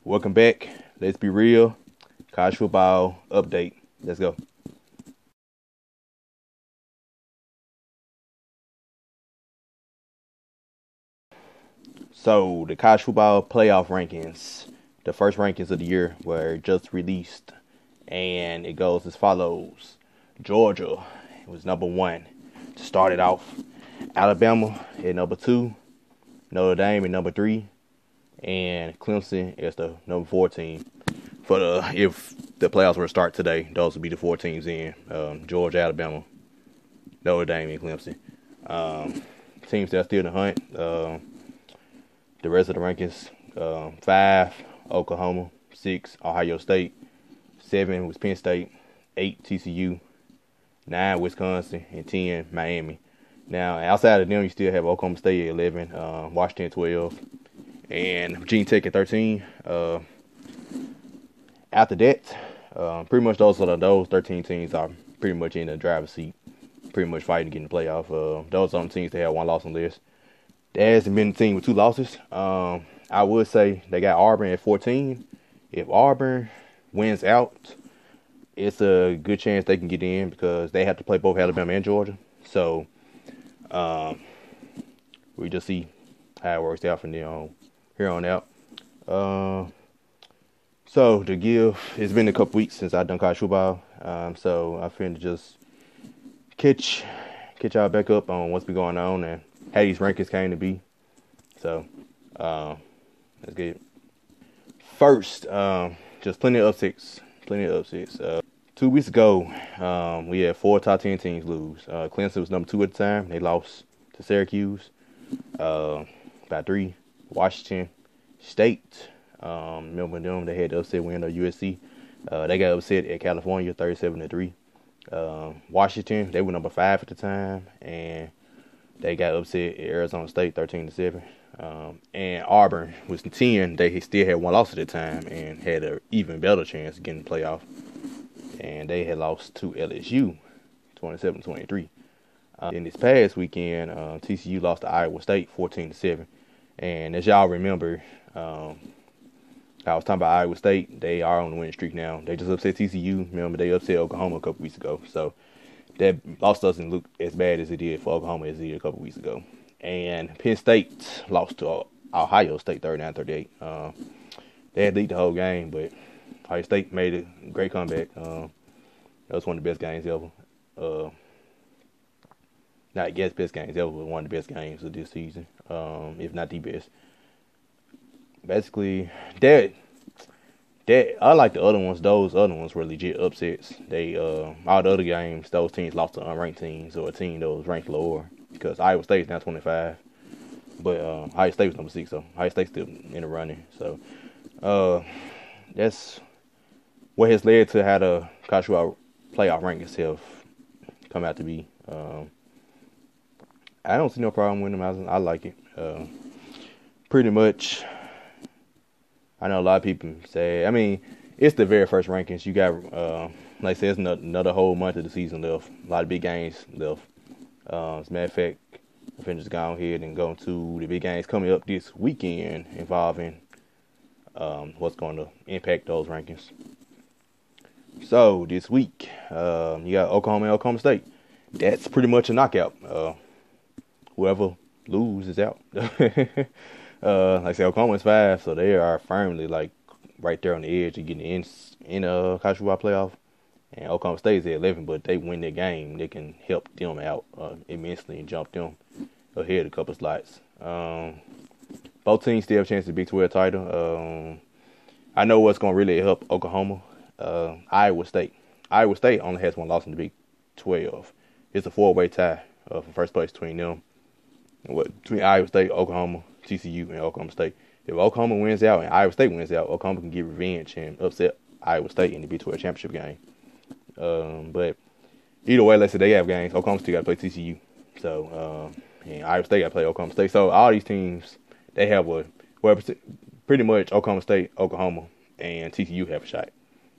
Welcome back. Let's be real. College football update. Let's go. So, the college football playoff rankings, the first rankings of the year were just released, and it goes as follows. Georgia was number 1 to start it off. Alabama at number 2. Notre Dame at number 3. And Clemson is the number 4 team. If the playoffs were to start today, those would be the 4 teams in. Georgia, Alabama, Notre Dame, and Clemson. Teams that are still in the hunt. The rest of the rankings, 5, Oklahoma, 6, Ohio State, 7 was Penn State, 8, TCU, 9, Wisconsin, and 10, Miami. Now, outside of them, you still have Oklahoma State at 11, Washington 12, and Virginia Tech at 13. After that, pretty much those 13 teams are pretty much in the driver's seat, pretty much fighting to get in the playoff. Those are the teams that have 1 loss on the list. There hasn't been a team with 2 losses. I would say they got Auburn at 14. If Auburn wins out, it's a good chance they can get in because they have to play both Alabama and Georgia. So we just see how it works out from here on out. So it's been a couple weeks since I've done college football. So I finna just catch y'all back up on what's been going on and how these rankings came to be. So, let's get it. First, just plenty of upsets. 2 weeks ago, we had 4 top 10 teams lose. Clemson was number 2 at the time. They lost to Syracuse by 3. Washington State, remember them? They had the upset win of USC. They got upset at California, 37-3. Washington, they were number 5 at the time, and they got upset at Arizona State, 13-7. And Auburn was 10. They still had 1 loss at the time and had an even better chance of getting the playoff. And they had lost to LSU, 27-23. In this past weekend, TCU lost to Iowa State, 14-7. And as y'all remember, I was talking about Iowa State. They are on the winning streak now. They just upset TCU. Remember, they upset Oklahoma a couple weeks ago. So that loss doesn't look as bad as it did for Oklahoma as it did a couple weeks ago. And Penn State lost to Ohio State 39-38. They had lead the whole game, but Ohio State made a great comeback. That was one of the best games ever. Not best games ever, but one of the best games of this season, if not the best. Basically, that I like the other ones. Those other ones were legit upsets. They all the other games, those teams lost to unranked teams or a team that was ranked lower because Iowa State is now 25, but Ohio State was number 6, so Ohio State's still in the running. So that's what has led to how the college football playoff rankings have come out to be. I don't see no problem with them. I like it. Pretty much. I know a lot of people say, it's the very first rankings. You got, like I said, it's another whole month of the season left. A lot of big games left. As a matter of fact, I'm finna just go ahead and go into the big games coming up this weekend involving what's going to impact those rankings. So, this week, you got Oklahoma and Oklahoma State. That's pretty much a knockout. Whoever loses is out. Like I said, Oklahoma's 5, so they are firmly right there on the edge of getting in college football playoff. And Oklahoma State's at 11, but if they win their game, they can help them out immensely and jump them ahead a couple slots. Both teams still have a chance to Big 12 title. I know what's going to really help Oklahoma. Iowa State. Iowa State only has 1 loss in the Big 12. It's a 4-way tie for first place between them. Between Iowa State, Oklahoma, TCU, and Oklahoma State. If Oklahoma wins out and Iowa State wins out, Oklahoma can get revenge and upset Iowa State in the Big 12 championship game. But either way, let's say they have games. Oklahoma still got to play TCU. So, and Iowa State got to play Oklahoma State. So all these teams, they have pretty much Oklahoma State, Oklahoma, and TCU have a shot.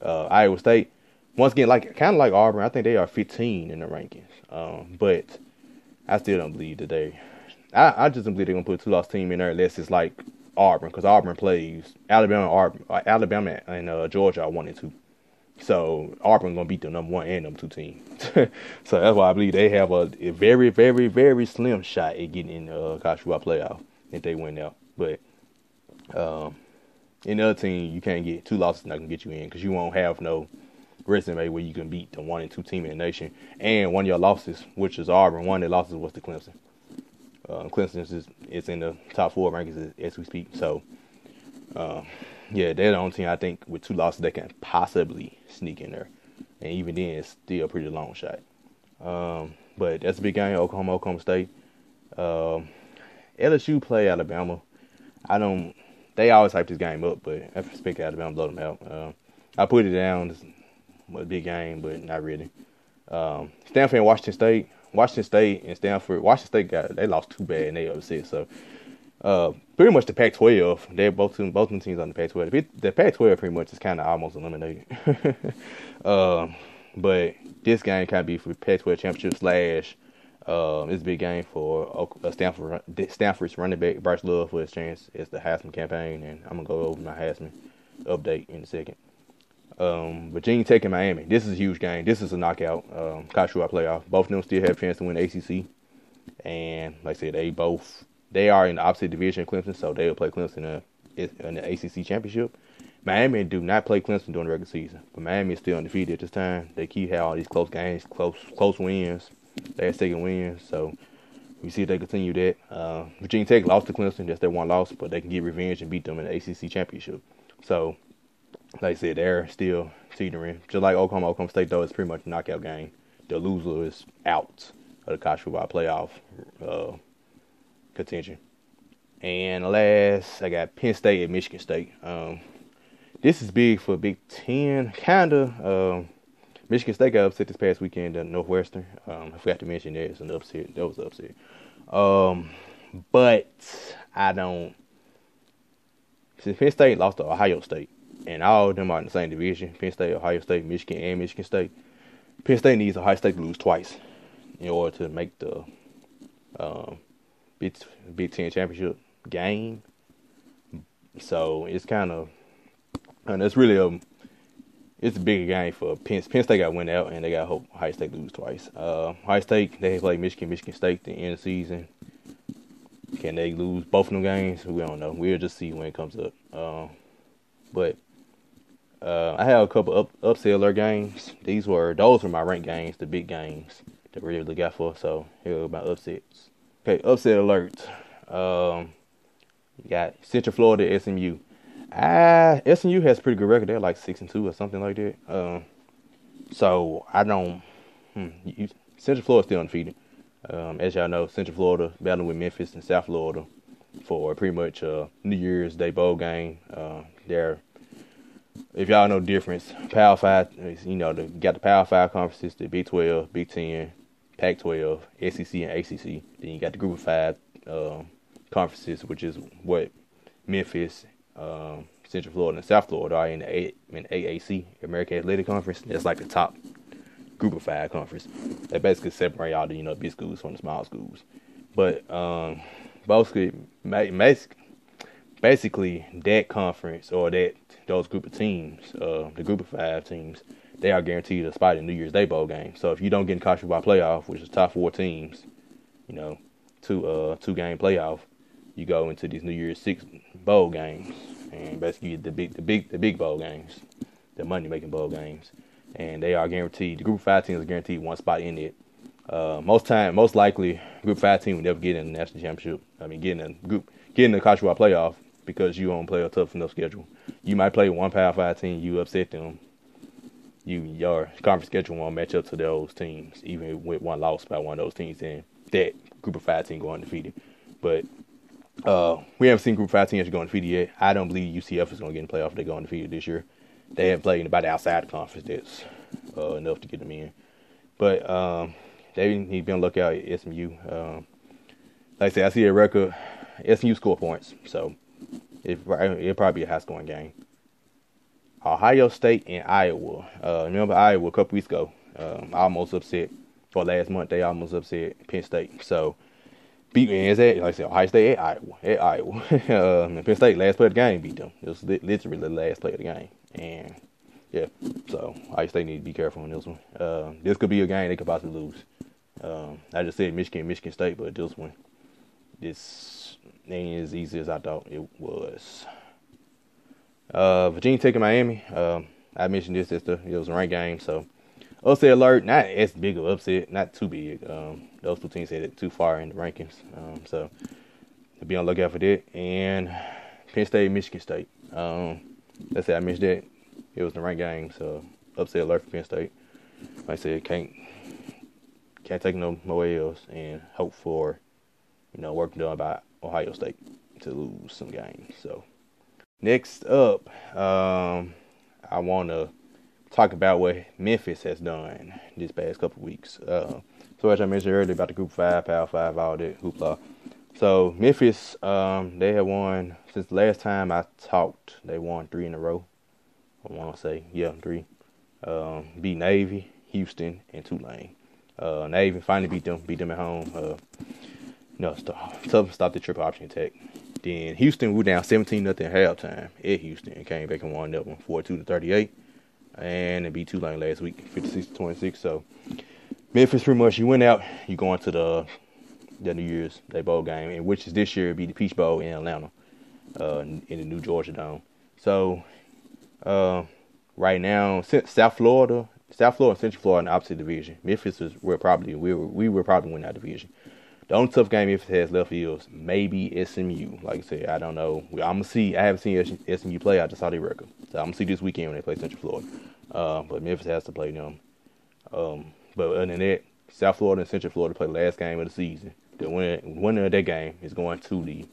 Iowa State, once again, kind of like Auburn, I think they are 15 in the rankings. But I still don't believe that I just don't believe they're going to put a 2-loss team in there unless it's like Auburn, because Auburn plays Alabama and Georgia are 1-2. So Auburn gonna beat the number 1 and number 2 team. So that's why I believe they have a very, very, very slim shot at getting in the college football playoff if they win out. But in the other team, you can't get 2 losses not gonna get you in, because you won't have no resume where you can beat the 1 and 2 team in the nation. And one of your losses, which is Auburn, one of their losses was to Clemson. Clemson is in the top 4 rankings as we speak. So yeah, they're the only team I think with 2 losses that can possibly sneak in there. And even then, it's still a pretty long shot. But that's a big game, Oklahoma State. LSU play Alabama. They always hype this game up, but I expect Alabama to blow them out. I put it down as a big game, but not really. Stanford and Washington State. Washington State and Stanford. Washington State they lost 2 bad and they upset. So pretty much the Pac-12. They're both teams on the Pac-12. The Pac-12 pretty much is kind of almost eliminated. But this game kind of be for Pac-12 championship / it's a big game for Stanford's running back Bryce Love for his chance. It's the Heisman campaign, and I'm gonna go over my Heisman update in a second. Virginia Tech and Miami. This is a huge game. This is a knockout. College football playoff. Both of them still have a chance to win the ACC. And like I said, they are in the opposite division of Clemson, so they'll play Clemson in the ACC championship. Miami do not play Clemson during the regular season, but Miami is still undefeated at this time. They keep having all these close games, close wins. They had second wins, so we see if they continue that. Virginia Tech lost to Clemson. That's their one loss, but they can get revenge and beat them in the ACC championship. So, like I said, they're still teetering. Just like Oklahoma State, though, it's pretty much a knockout game. The loser is out of the college football playoff contention. And last, I got Penn State and Michigan State. This is big for Big Ten, kinda. Michigan State got upset this past weekend at Northwestern. I forgot to mention that it's an upset. That was an upset. But I don't. Since Penn State lost to Ohio State, and all of them are in the same division, Penn State, Ohio State, Michigan, and Michigan State. Penn State needs Ohio State to lose twice in order to make the Big Ten championship game. So it's kind of, and it's really it's a bigger game for Penn State. Got to win out, and they got to hope Ohio State lose twice. Ohio State, they play Michigan State at the end of the season. Can they lose both of them games? We don't know. We'll just see when it comes up. But I have a couple upset alert games. Those were my ranked games, the big games that we really got for. So here are my upsets. Okay, upset alert. You got Central Florida, SMU. SMU has a pretty good record. They're like 6-2 or something like that. So I don't. Central Florida still undefeated. As y'all know, Central Florida battling with Memphis and South Florida for pretty much New Year's Day bowl game. If y'all know the difference, Power 5, you got the Power 5 conferences, the Big 12, Big 10, Pac 12, SEC, and ACC. Then you got the Group of 5 conferences, which is what Memphis, Central Florida, and South Florida are in the AAC, American Athletic Conference. That's like the top Group of 5 conference. They basically separate all the big schools from the small schools. But basically that conference or those group of teams, the Group of 5 teams, they are guaranteed a spot in New Year's Day bowl game. So if you don't get in college football playoff, which is top 4 teams, two-game playoff, you go into these New Year's 6 bowl games, and basically the big bowl games, the money-making bowl games, and they are guaranteed. The Group of 5 teams are guaranteed one spot in it. Most likely, Group 5 team will never get in the national championship. I mean, get in the college football playoff because you don't play a tough enough schedule. You might play one Power 5 team, you upset them. Your conference schedule won't match up to those teams, even with one loss by one of those teams, and that Group of 5 team go undefeated. But we haven't seen Group of 5 teams go undefeated yet. I don't believe UCF is going to get in the playoff if they go undefeated this year. They haven't played anybody outside the conference that's enough to get them in. But they need to be on the lookout at SMU. Like I said, I see a record. SMU score points, so it'll probably be a high-scoring game. Ohio State and Iowa. Remember Iowa a couple weeks ago? Almost upset. Or last month, they almost upset Penn State. So, beat me. Is that like I said, Ohio State at Iowa. Penn State last play of the game beat them. It was literally the last play of the game, and yeah. So Ohio State need to be careful on this one. This could be a game they could possibly lose. I just said Michigan State, but this ain't as easy as I thought it was. Virginia taking Miami. I mentioned this as it was a ranked game, so upset alert. Not as big of upset, not too big. Those two teams headed too far in the rankings, so be on the lookout for that. And Penn State, Michigan State. Let's say I mentioned that it was a ranked game, so upset alert for Penn State. Like I said, can't take no way else, and hope for work done by Ohio State to lose some games. So next up, I want to talk about what Memphis has done this past couple weeks. So as I mentioned earlier about the Group 5, Power 5, all that hoopla. So Memphis, they have won since the last time I talked. They won 3 in a row. I want to say 3. Beat Navy, Houston, and Tulane. Navy finally beat them at home. Stop the triple option attack. Then Houston were down 17-0 at halftime at Houston and came back and won that one 42-38. And they beat Tulane last week 56-26. So Memphis pretty much you went out, you going to the New Year's Day Bowl game, and which is this year be the Peach Bowl in Atlanta, in the New Georgia Dome. So right now, South Florida and Central Florida in the opposite division. Memphis will probably win that division. The only tough game Memphis has left is maybe SMU. Like I said, I don't know. I'm gonna see. I haven't seen SMU play. I just saw their record, so I'm gonna see this weekend when they play Central Florida. But Memphis has to play them. But other than that, South Florida and Central Florida play the last game of the season. The winner of that game is going to the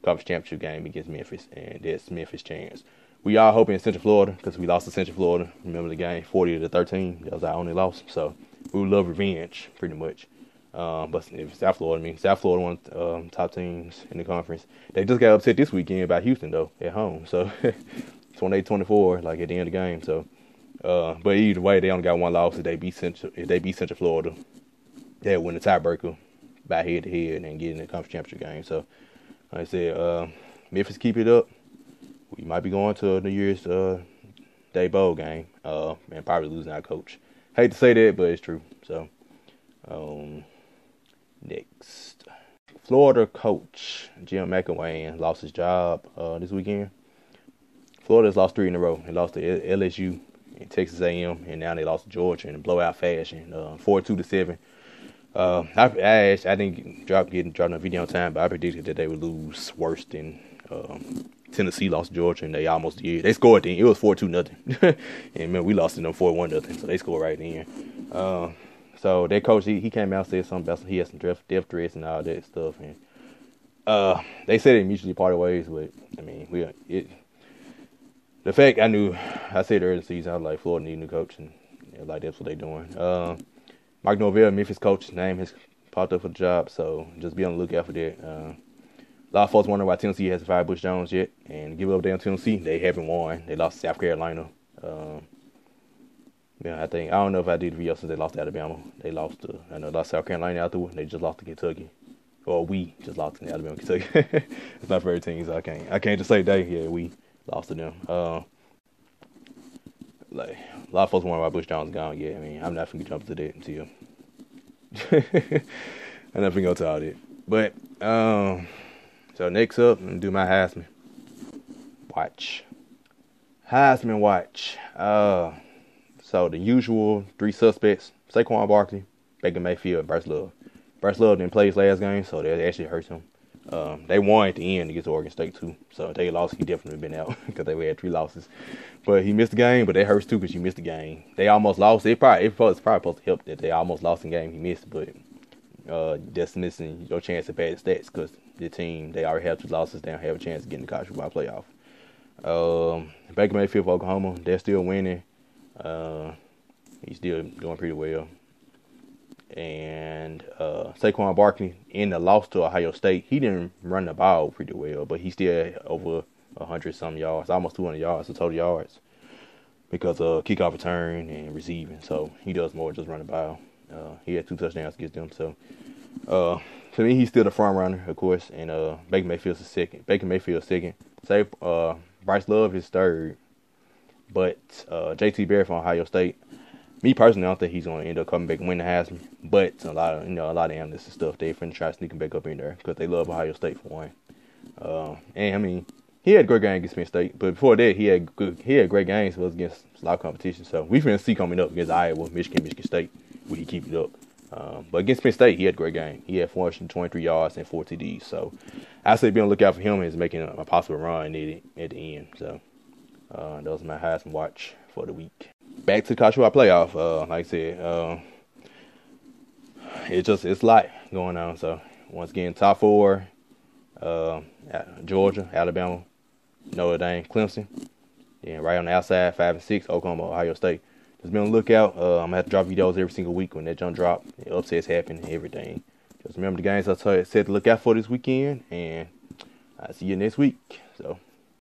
conference championship game against Memphis, and that's Memphis' chance. We are hoping in Central Florida because we lost to Central Florida. Remember the game, 40-13. That was our only loss. So we would love revenge, pretty much. But if South Florida, one of the top teams in the conference. They just got upset this weekend by Houston though at home. So 28-24, like at the end of the game. So, but either way, they only got one loss. If they beat Central Florida, they'll win the tiebreaker by head to head and get in the conference championship game. So, like I said, Memphis keep it up. We might be going to a New Year's Day Bowl game, and probably losing our coach. Hate to say that, but it's true. So, next, Florida coach Jim McElwain lost his job this weekend. Florida's lost 3 in a row. They lost to LSU and Texas A&M, and now they lost to Georgia in a blowout fashion, 42-7. I didn't drop a video on time, but I predicted that they would lose worse than Tennessee lost to Georgia, and they almost did. They scored then. It was 4-2-0. And man, we lost to them 4-1-0, so they scored right then. So that coach, he came out and said something about he had some death threats and all that stuff. And they said they mutually parted ways, but I mean, the fact I said earlier in the season, I was like, Florida need a new coach, and like that's what they're doing. Mike Norvell, Memphis coach, name has popped up for the job, so just be on the lookout for that. A lot of folks wondering why Tennessee hasn't fired Butch Jones yet, and give up down Tennessee, they haven't won. They lost to South Carolina. I don't know if I did the video since they lost to Alabama. They lost South Carolina out there. They just lost to Kentucky, or we just lost to Alabama, Kentucky. It's not fair teams. So I can't just say they. Yeah, we lost to them. Like a lot of folks wondering why Butch Jones is gone. Yeah, I mean, I'm not gonna jump to that until I'm not gonna go to all that. But so next up, I'm gonna do my Heisman watch. So the usual 3 suspects: Saquon Barkley, Baker Mayfield, and Bryce Love. Bryce Love didn't play his last game, so that actually hurts him. They won at the end against Oregon State too, so if they lost, he definitely been out because they had 3 losses. But he missed the game, but that hurts too because you missed the game. They almost lost. It's probably supposed to help that they almost lost the game he missed, but that's missing your chance of bad stats because the team, they already have 2 losses. They don't have a chance of getting the college football playoff. Baker Mayfield for Oklahoma, they're still winning. He's still doing pretty well. And Saquon Barkley, in the loss to Ohio State, he didn't run the ball pretty well, but he still had over 100-some yards, almost 200 yards of total yards because of kickoff return and receiving. So he does more than just run the ball. He had 2 touchdowns against them. So To me, he's still the front runner, of course, and Baker Mayfield's second. Say Bryce Love is third, but JT Barrett from Ohio State. Me personally, I don't think he's going to end up coming back and winning the Heisman. But a lot of analysts and stuff, they finna try to sneak him back up in there because they love Ohio State for one. And I mean, he had a great game against Penn State, but before that, he had great games against a lot of competition. So we finna see coming up against Iowa, Michigan State, will he keep it up? But against Penn State, he had a great game. He had 423 yards and 4 TDs. So I say be on the lookout for him as making a possible run at the end. So that was my Heisman watch for the week. Back to the college football playoff. Like I said, it's a lot going on. So once again, top four: Georgia, Alabama, Notre Dame, Clemson. Yeah, right on the outside, 5 and 6, Oklahoma, Ohio State. Just be on the lookout. I'm gonna have to drop videos every single week when that jump drop. The upsets happen and everything. Just remember the games I said to look out for this weekend, and I'll see you next week. So.